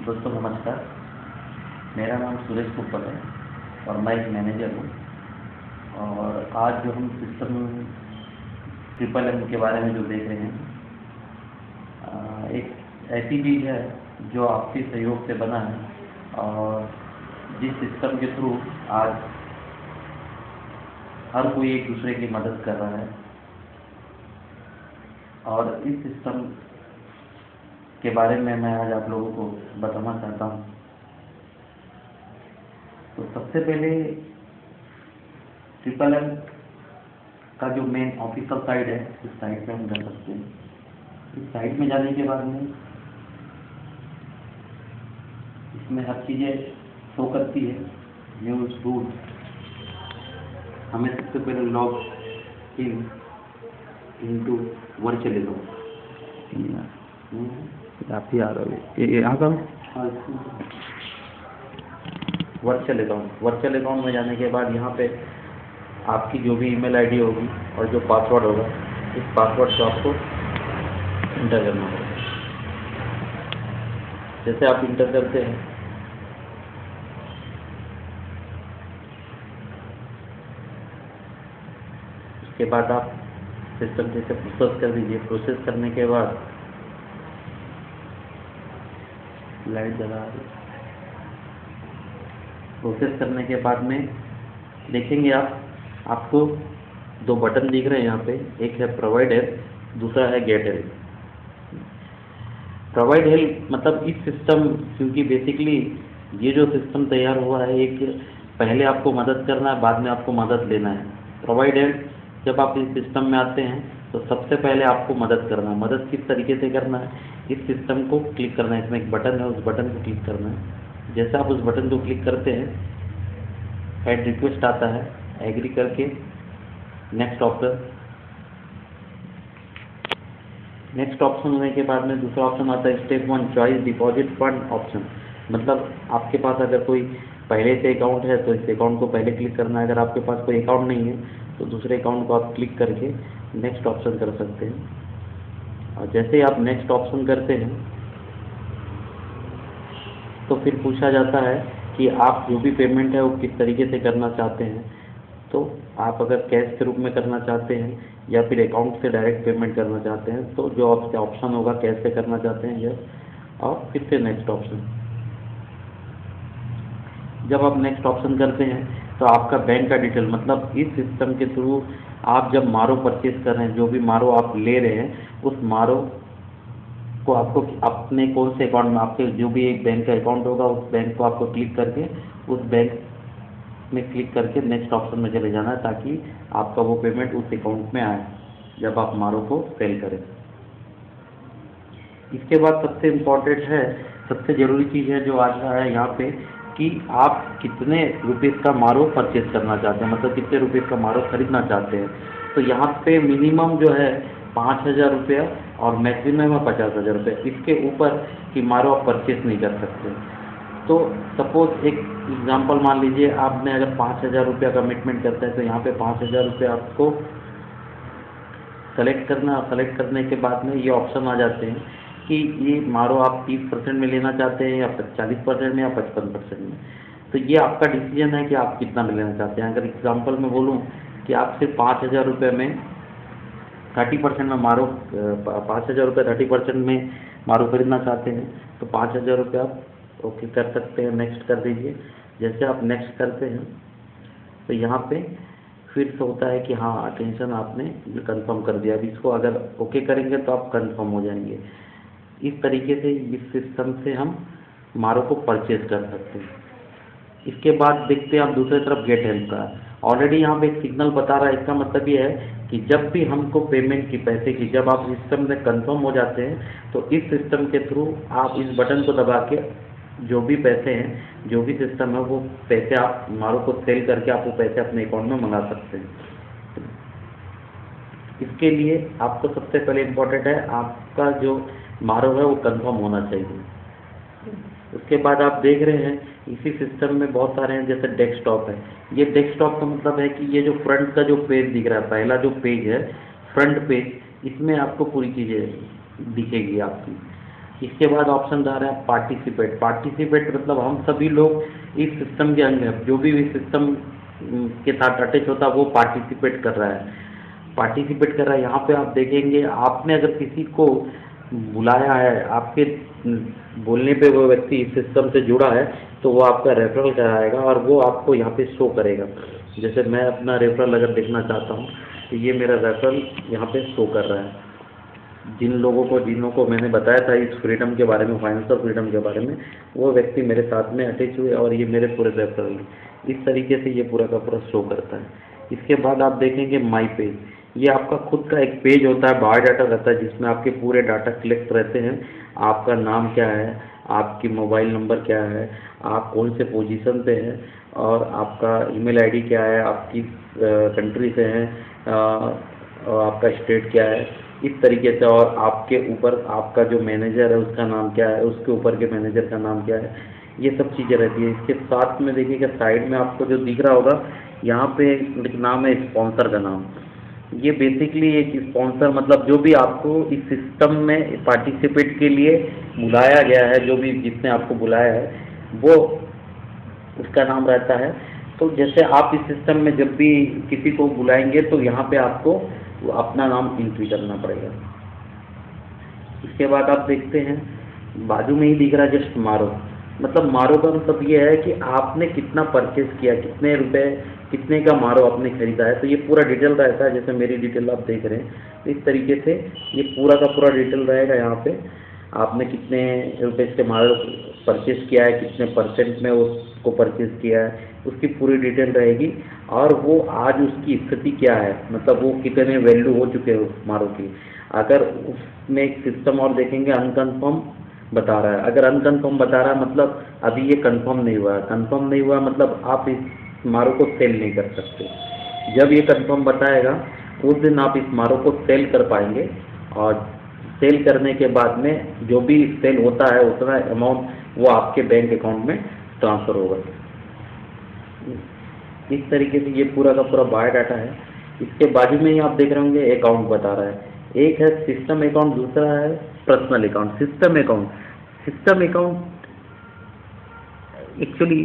दोस्तों नमस्कार। मेरा नाम सुरेश कुप्पल है और मैं एक मैनेजर हूँ। और आज जो हम सिस्टम ट्रिपल के बारे में जो देख रहे हैं, एक ऐसी चीज़ है जो आपसी सहयोग से बना है और जिस सिस्टम के थ्रू आज हर कोई एक दूसरे की मदद कर रहा है। और इस सिस्टम के बारे में मैं आज आप लोगों को बताना चाहता हूँ। तो सबसे पहले ट्रिपल एम का जो मेन ऑफिशियल साइट है, इस साइट पे हम जा सकते हैं। इस साइट में जाने के बाद में इसमें हर चीज़ें शो करती है। न्यूज़ रूट हमें सबसे पहले लॉग इन इनटू वर्चुअलिज्म आप ही आ रहे हो यहाँ का वर्चुअल अकाउंट में जाने के बाद यहाँ पे आपकी जो भी ईमेल आईडी होगी और जो पासवर्ड होगा, इस पासवर्ड को आपको इंटर करना होगा। जैसे आप इंटर करते हैं उसके बाद आप सिस्टम से प्रोसेस कर दीजिए। प्रोसेस करने के बाद लाइट जला रही। प्रोसेस करने के बाद में देखेंगे आपको दो बटन दिख रहे हैं यहाँ पे। एक है प्रोवाइड हेल्प, दूसरा है गेट हेल्प। प्रोवाइड हेल्प मतलब इस सिस्टम, क्योंकि बेसिकली ये जो सिस्टम तैयार हुआ है, एक पहले आपको मदद करना है, बाद में आपको मदद लेना है। प्रोवाइड हेल्प जब आप इस सिस्टम में आते हैं तो सबसे पहले आपको मदद करना है। मदद किस तरीके से करना है, इस सिस्टम को क्लिक करना है। इसमें एक बटन है, उस बटन को क्लिक करना है। जैसे आप उस बटन को क्लिक करते हैं, ऐड रिक्वेस्ट आता है, एग्री करके नेक्स्ट ऑप्शन होने के बाद में दूसरा ऑप्शन आता है step 1 choice deposit fund option. मतलब आपके पास अगर कोई पहले से अकाउंट है तो इस अकाउंट को पहले क्लिक करना है। अगर आपके पास कोई अकाउंट नहीं है तो दूसरे अकाउंट को आप क्लिक करके नेक्स्ट ऑप्शन कर सकते हैं। और जैसे ही आप नेक्स्ट ऑप्शन करते हैं तो फिर पूछा जाता है कि आप जो भी पेमेंट है वो किस तरीके से करना चाहते हैं। तो आप अगर कैश के रूप में करना चाहते हैं या फिर अकाउंट से डायरेक्ट पेमेंट करना चाहते हैं तो जो आपका ऑप्शन होगा कैश से करना चाहते हैं यस, और फिर से नेक्स्ट ऑप्शन। जब आप नेक्स्ट ऑप्शन करते हैं तो आपका बैंक का डिटेल, मतलब इस सिस्टम के थ्रू आप जब मारो परचेज कर रहे हैं, जो भी मारो आप ले रहे हैं, उस मारो को आपको अपने कौन से अकाउंट में, आपके जो भी एक बैंक का अकाउंट होगा उस बैंक को आपको क्लिक करके उस बैंक में क्लिक करके नेक्स्ट ऑप्शन में चले जाना है, ताकि आपका वो पेमेंट उस अकाउंट में आए जब आप मारो को सेल करें। इसके बाद सबसे इम्पोर्टेंट है, सबसे ज़रूरी चीज़ है जो आज है यहाँ पे, कि आप कितने रुपीज़ का मारो परचेज करना चाहते हैं, मतलब कितने रुपीज़ का मारो खरीदना चाहते हैं। तो यहाँ पे मिनिमम जो है 5,000 रुपया और मैक्सिमम है 50,000 रुपये। इसके ऊपर की मारो आप परचेज नहीं कर सकते। तो सपोज एक एग्जांपल मान लीजिए, आपने अगर 5,000 रुपया कमिटमेंट करता है तो यहाँ पे 5,000 रुपये आपको सेलेक्ट करना। सेलेक्ट करने के बाद में ये ऑप्शन आ जाते हैं कि ये मारो आप 30% में लेना चाहते हैं या 40% में या 55% में। तो ये आपका डिसीजन है कि आप कितना में लेना चाहते हैं। अगर एग्जांपल में बोलूँ कि आप सिर्फ 5,000 रुपये में 30% में मारो, 5,000 रुपये 30% में मारो खरीदना चाहते हैं तो 5,000 रुपये आप ओके कर सकते हैं, नेक्स्ट कर दीजिए। जैसे आप नेक्स्ट करते हैं तो यहाँ पे फिर से होता है कि हाँ अटेंशन, आपने कंफर्म कर दिया। अब इसको अगर ओके करेंगे तो आप कंफर्म हो जाएंगे। इस तरीके से इस सिस्टम से हम मारो को परचेज कर सकते हैं। इसके बाद देखते हैं आप दूसरी तरफ गेट हेल्प का। ऑलरेडी यहाँ पे एक सिग्नल बता रहा है। इसका मतलब ये है कि जब भी हमको पेमेंट की, पैसे की, जब आप सिस्टम में कंफर्म हो जाते हैं तो इस सिस्टम के थ्रू आप इस बटन को दबा के जो भी पैसे हैं, जो भी सिस्टम है, वो पैसे आप मारो को सेल करके आप वो पैसे अपने अकाउंट में मंगा सकते हैं। इसके लिए आपको सबसे पहले इम्पोर्टेंट है आपका जो मारो है वो कंफर्म होना चाहिए। उसके बाद आप देख रहे हैं इसी सिस्टम में बहुत सारे हैं, जैसे डेस्कटॉप है। ये डेस्कटॉप का मतलब है कि ये जो फ्रंट का जो पेज दिख रहा है, पहला जो पेज है फ्रंट पेज, इसमें आपको पूरी चीज़ें दिखेगी आपकी। इसके बाद ऑप्शन आ रहा है पार्टिसिपेट। पार्टिसिपेट मतलब हम सभी लोग इस सिस्टम के अंदर, जो भी इस सिस्टम के साथ अटैच होता है वो पार्टिसिपेट कर रहा है। पार्टिसिपेट कर रहा है, यहाँ पे आप देखेंगे आपने अगर किसी को बुलाया है, आपके बोलने पे वो व्यक्ति इस सिस्टम से जुड़ा है, तो वो आपका रेफरल कराएगा और वो आपको यहाँ पे शो करेगा। जैसे मैं अपना रेफरल अगर देखना चाहता हूँ तो ये मेरा रेफरल यहाँ पे शो कर रहा है। जिन लोगों को मैंने बताया था इस फ्रीडम के बारे में, फाइनेंशियल फ्रीडम के बारे में, वो व्यक्ति मेरे साथ में अटैच हुए और ये मेरे पूरे रेफरल, इस तरीके से ये पूरा का पूरा शो करता है। इसके बाद आप देखेंगे माई पेज, ये आपका खुद का एक पेज होता है, बायोडाटा रहता है, जिसमें आपके पूरे डाटा कलेक्ट रहते हैं। आपका नाम क्या है, आपकी मोबाइल नंबर क्या है, आप कौन से पोजीशन पे हैं, और आपका ईमेल आईडी क्या है, आपकी कंट्री से हैं, और आपका स्टेट क्या है, इस तरीके से। और आपके ऊपर आपका जो मैनेजर है उसका नाम क्या है, उसके ऊपर के मैनेजर का नाम क्या है, ये सब चीज़ें रहती है। इसके साथ में देखिएगा साइड में आपको जो दिख रहा होगा, यहाँ पे एक नाम है स्पॉन्सर का नाम। ये बेसिकली एक स्पॉन्सर मतलब जो भी आपको इस सिस्टम में पार्टिसिपेट के लिए बुलाया गया है, जो भी जिसने आपको बुलाया है, वो उसका नाम रहता है। तो जैसे आप इस सिस्टम में जब भी किसी को बुलाएंगे तो यहाँ पे आपको अपना नाम एंट्री करना पड़ेगा। इसके बाद आप देखते हैं बाजू में ही दिख रहा है जस्ट मारो, मतलब मारो का मतलब ये है कि आपने कितना परचेज किया, कितने रुपए, कितने का मारो आपने खरीदा है। तो ये पूरा डिटेल रहता है, जैसे मेरी डिटेल आप देख रहे हैं, तो इस तरीके से ये पूरा का पूरा डिटेल रहेगा। यहाँ पे आपने कितने रुपए से मारो परचेज किया है, कितने परसेंट में उसको परचेज किया है, उसकी पूरी डिटेल रहेगी। और वो आज उसकी स्थिति क्या है, मतलब वो कितने वैल्यू हो चुके हैं उस मारो की। अगर उसमें एक सिस्टम और देखेंगे अनकन्फर्म बता रहा है, अगर अनकन्फर्म बता रहा है मतलब अभी ये कंफर्म नहीं हुआ है। कंफर्म नहीं हुआ मतलब आप इस मारो को सेल नहीं कर सकते। जब ये कंफर्म बताएगा उस दिन आप इस मारो को सेल कर पाएंगे, और सेल करने के बाद में जो भी सेल होता है उतना अमाउंट वो आपके बैंक अकाउंट में ट्रांसफ़र होगा। इस तरीके से ये पूरा का पूरा बायोडाटा है। इसके बाजू में ही आप देख रहे होंगे अकाउंट बता रहा है, एक है सिस्टम अकाउंट, दूसरा है personal account. System account actually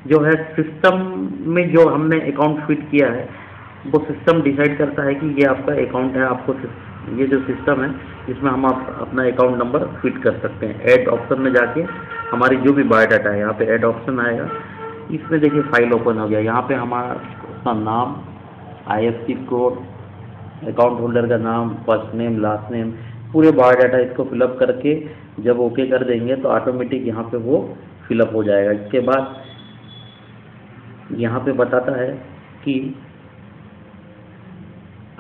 जो है सिस्टम में जो हमने अकाउंट फिट किया है वो सिस्टम डिसाइड करता है कि ये आपका अकाउंट है। आपको ये जो सिस्टम है इसमें हम आप अपना अकाउंट नंबर फिट कर सकते हैं। ऐड ऑप्शन में जाके हमारी जो भी बायोडाटा है यहाँ पे ऐड ऑप्शन आएगा। इसमें देखिए फाइल ओपन हो गया, यहाँ पे हमारा उसका नाम, IFSC कोड, अकाउंट होल्डर का नाम, फर्स्ट नेम, लास्ट नेम, पूरे बायोडाटा इसको फिलअप करके जब ओके कर देंगे तो ऑटोमेटिक यहाँ पे वो फिलअप हो जाएगा। इसके बाद यहाँ पे बताता है कि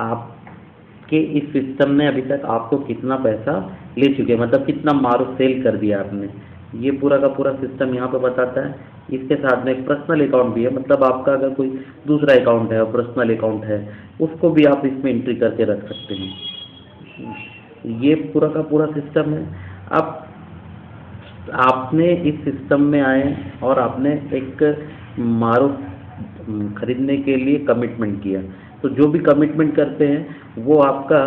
आपके इस सिस्टम ने अभी तक आपको कितना पैसा ले चुके, मतलब कितना मारो सेल कर दिया आपने, ये पूरा का पूरा सिस्टम यहाँ पे बताता है। इसके साथ में एक पर्सनल अकाउंट भी है, मतलब आपका अगर कोई दूसरा अकाउंट है और पर्सनल अकाउंट है उसको भी आप इसमें एंट्री करके रख सकते हैं। ये पूरा का पूरा सिस्टम है। अब आपने इस सिस्टम में आए और आपने एक मारो खरीदने के लिए कमिटमेंट किया, तो जो भी कमिटमेंट करते हैं वो आपका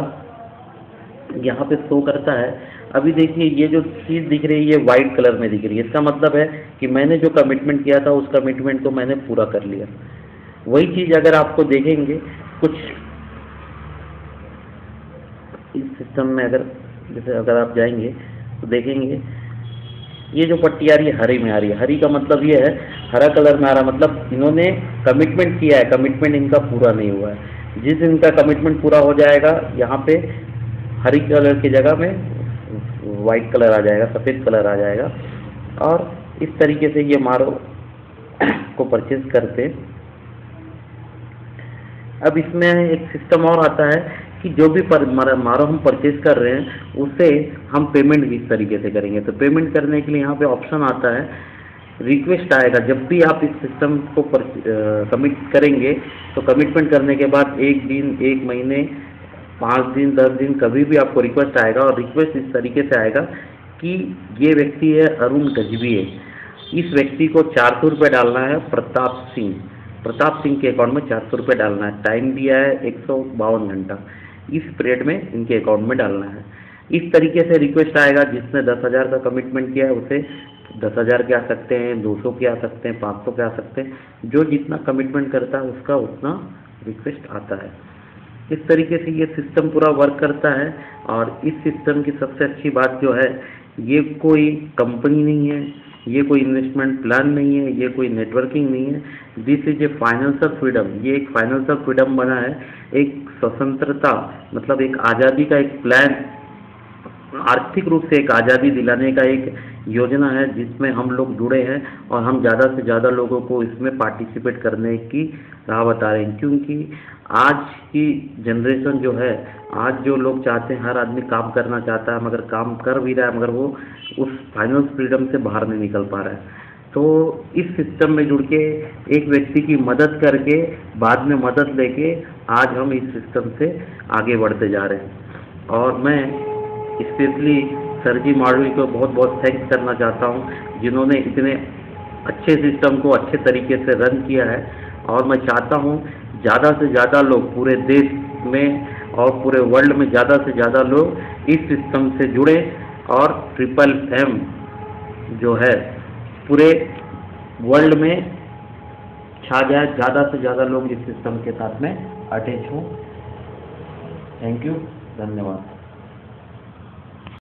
यहाँ पे शो करता है। अभी देखिए ये जो चीज़ दिख रही है ये वाइट कलर में दिख रही है, इसका मतलब है कि मैंने जो कमिटमेंट किया था उस कमिटमेंट को मैंने पूरा कर लिया। वही चीज़ अगर आपको देखेंगे कुछ इस सिस्टम में, अगर जैसे अगर आप जाएंगे तो देखेंगे ये जो पट्टी आ रही है हरी में आ रही है। हरी का मतलब ये है, हरा कलर में आ रहा मतलब इन्होंने कमिटमेंट किया है, कमिटमेंट इनका पूरा नहीं हुआ है। जिस दिन इनका कमिटमेंट पूरा हो जाएगा यहाँ पे हरी कलर की जगह में वाइट कलर आ जाएगा, सफ़ेद कलर आ जाएगा। और इस तरीके से ये मारो को परचेज करते। अब इसमें एक सिस्टम और आता है कि जो भी मारो हम परचेज कर रहे हैं उसे हम पेमेंट किस तरीके से करेंगे। तो पेमेंट करने के लिए यहाँ पे ऑप्शन आता है, रिक्वेस्ट आएगा। जब भी आप इस सिस्टम को कमिट करेंगे तो कमिटमेंट करने के बाद 1 दिन, 1 महीने, 5 दिन, 10 दिन कभी भी आपको रिक्वेस्ट आएगा। और रिक्वेस्ट इस तरीके से आएगा कि ये व्यक्ति है अरुण गजबीये, इस व्यक्ति को 400 रुपये डालना है। प्रताप सिंह के अकाउंट में 400 रुपये डालना है। टाइम दिया है 152 घंटा, इस पीरियड में इनके अकाउंट में डालना है। इस तरीके से रिक्वेस्ट आएगा, जिसने 10,000 का कमिटमेंट किया है उसे 10,000 के आ सकते हैं, 200 के आ सकते हैं, 500 के आ सकते हैं। जो जितना कमिटमेंट करता है उसका उतना रिक्वेस्ट आता है। इस तरीके से ये सिस्टम पूरा वर्क करता है। और इस सिस्टम की सबसे अच्छी बात जो है, ये कोई कंपनी नहीं है, ये कोई इन्वेस्टमेंट प्लान नहीं है, ये कोई नेटवर्किंग नहीं है। This is a financial freedom. ये एक फाइनेंशियल फ्रीडम बना है, एक स्वतंत्रता, मतलब एक आज़ादी का एक प्लान, आर्थिक रूप से एक आज़ादी दिलाने का एक योजना है, जिसमें हम लोग जुड़े हैं और हम ज़्यादा से ज़्यादा लोगों को इसमें पार्टिसिपेट करने की राह बता रहे हैं। क्योंकि आज की जनरेशन जो है, आज जो लोग चाहते हैं, हर आदमी काम करना चाहता है, मगर काम कर भी रहा है, मगर वो उस फाइनेंस फ्रीडम से बाहर नहीं निकल पा रहा है। तो इस सिस्टम में जुड़ के एक व्यक्ति की मदद करके, बाद में मदद लेके, आज हम इस सिस्टम से आगे बढ़ते जा रहे हैं। और मैं स्पेशली सर जी माडवी को बहुत बहुत थैंक्स करना चाहता हूँ, जिन्होंने इतने अच्छे सिस्टम को अच्छे तरीके से रन किया है। और मैं चाहता हूँ ज़्यादा से ज़्यादा लोग पूरे देश में और पूरे वर्ल्ड में ज़्यादा से ज़्यादा लोग इस सिस्टम से जुड़े और MMM जो है पूरे वर्ल्ड में छा जाए, ज़्यादा से ज़्यादा लोग इस सिस्टम के साथ में अटैच हों। थैंक यू, धन्यवाद।